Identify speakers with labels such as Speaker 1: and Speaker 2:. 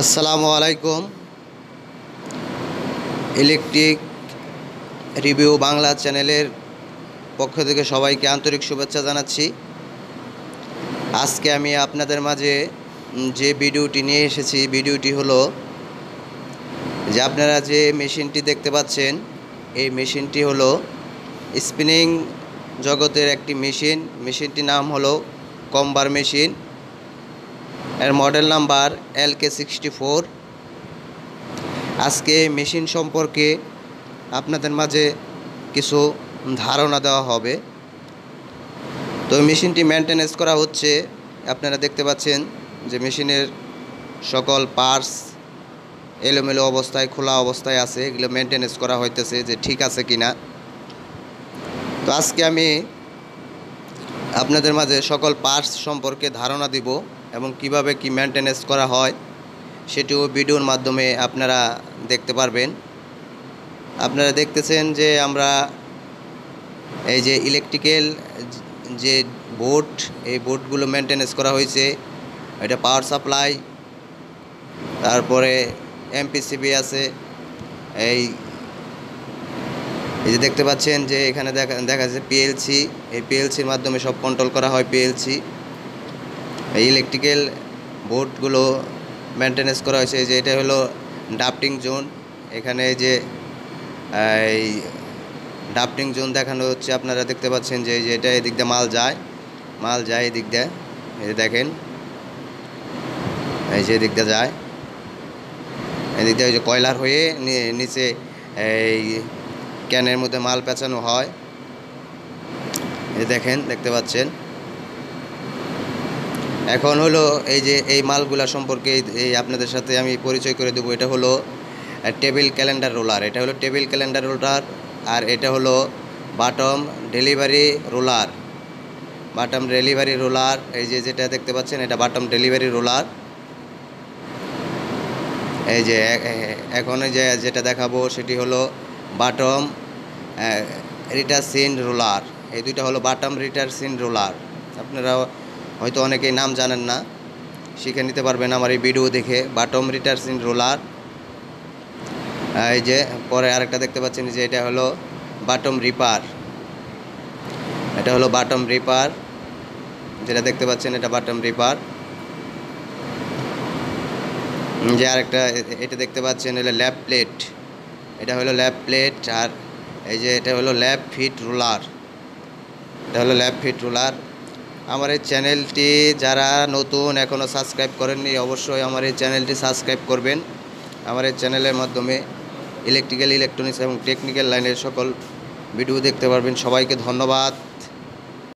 Speaker 1: আসসালামু আলাইকুম। Electric review Bangla চ্যানেলের পক্ষ থেকে সবাইকে আন্তরিক শুভেচ্ছা জানাচ্ছি। আজকে আমি আপনাদের মাঝে যে ভিডিওটি নিয়ে এসেছি, ভিডিওটি হলো যে আপনারা যে মেশিনটি দেখতে পাচ্ছেন, এই মেশিনটি হলো স্পিনিং জগতের একটি মেশিনটির নাম হলো কম্বার মেশিন। এর মডেল নাম্বার LK64। আজকে মেশিন সম্পর্কে আপনাদের মাঝে কিছু ধারণা দেওয়া হবে। তো মেশিনটি মেনটেনেন্স করা হচ্ছে। আপনারা দেখতে পাচ্ছেন যে মেশিনের সকল পার্টস এলোমেলো অবস্থায়, খোলা অবস্থায় আছে। এগুলো মেনটেনেন্স করা হইতেছে যে ঠিক আছে কিনা। তো আজকে আমি আপনাদের মাঝে সকল পার্টস সম্পর্কে ধারণা দিব এবং কিভাবে কি মেনটেনেন্স করা হয় সেটিও ভিডিওর মাধ্যমে আপনারা দেখতে পারবেন। আপনারা দেখতেছেন যে আমরা এই যে ইলেকট্রিক্যাল যে বোর্ড, এই বোর্ডগুলো মেনটেনেন্স করা হয়েছে। এটা পাওয়ার সাপ্লাই, তারপরে এমপিসিবি আছে। এই যে দেখতে পাচ্ছেন যে এখানে দেখা যাচ্ছে পিএলসি। এই পিএলসির মাধ্যমে সব কন্ট্রোল করা হয়। পিএলসি এই ইলেকট্রিক্যাল বোর্ডগুলো মেনটেনেন্স করা হয়েছে। যে এটা হলো ডাফটিং জোন। এখানে যে এই ডাফটিং জোন দেখানো হচ্ছে। আপনারা দেখতে পাচ্ছেন যে এটা এদিক দিয়ে মাল যায় এদিক দিয়ে। এই দেখেন, এই যে এদিক দিয়ে যায়, এদিক দিয়ে ওই যে কয়লার হয়ে নিচে এই ক্যানের মধ্যে মাল পেঁচানো হয়। এই দেখেন, দেখতে পাচ্ছেন। এখন হলো এই যে এই মালগুলা সম্পর্কে এই আপনাদের সাথে আমি পরিচয় করে দেবো। এটা হলো টেবিল ক্যালেন্ডার রোলার। এটা হলো টেবিল ক্যালেন্ডার রোলার। আর এটা হলো বাটম ডেলিভারি রোলার। বাটম ডেলিভারি রোলার, এই যে যেটা দেখতে পাচ্ছেন, এটা বাটম ডেলিভারি রোলার। এই যে এখন যে যেটা দেখাবো সেটি হলো বাটম রিটারসিন রোলার। এই দুইটা হলো বাটম রিটারসিন রোলার। আপনারা হয়তো অনেকেই নাম জানেন না, শিখে নিতে পারবেন আমার এই ভিডিও দেখে। বাটম রিটারসিন রোলার। এই যে পরে আরেকটা দেখতে পাচ্ছেন যে এটা হলো বাটম রিপার। এটা হলো বাটম রিপার, যেটা দেখতে পাচ্ছেন এটা বাটম রিপার। যে আরেকটা এটা দেখতে পাচ্ছেন হলো ল্যাব প্লেট। এটা হলো ল্যাব প্লেট। আর এই যে এটা হলো ল্যাব ফিট রোলার। এটা হলো ল্যাব ফিট রোলার। আমার এই চ্যানেলটি যারা নতুন এখনও সাবস্ক্রাইব করেননি, অবশ্যই আমার এই চ্যানেলটি সাবস্ক্রাইব করবেন। আমার এই চ্যানেলের মাধ্যমে ইলেকট্রিক্যাল, ইলেকট্রনিক্স এবং টেকনিক্যাল লাইনের সকল ভিডিও দেখতে পারবেন। সবাইকে ধন্যবাদ।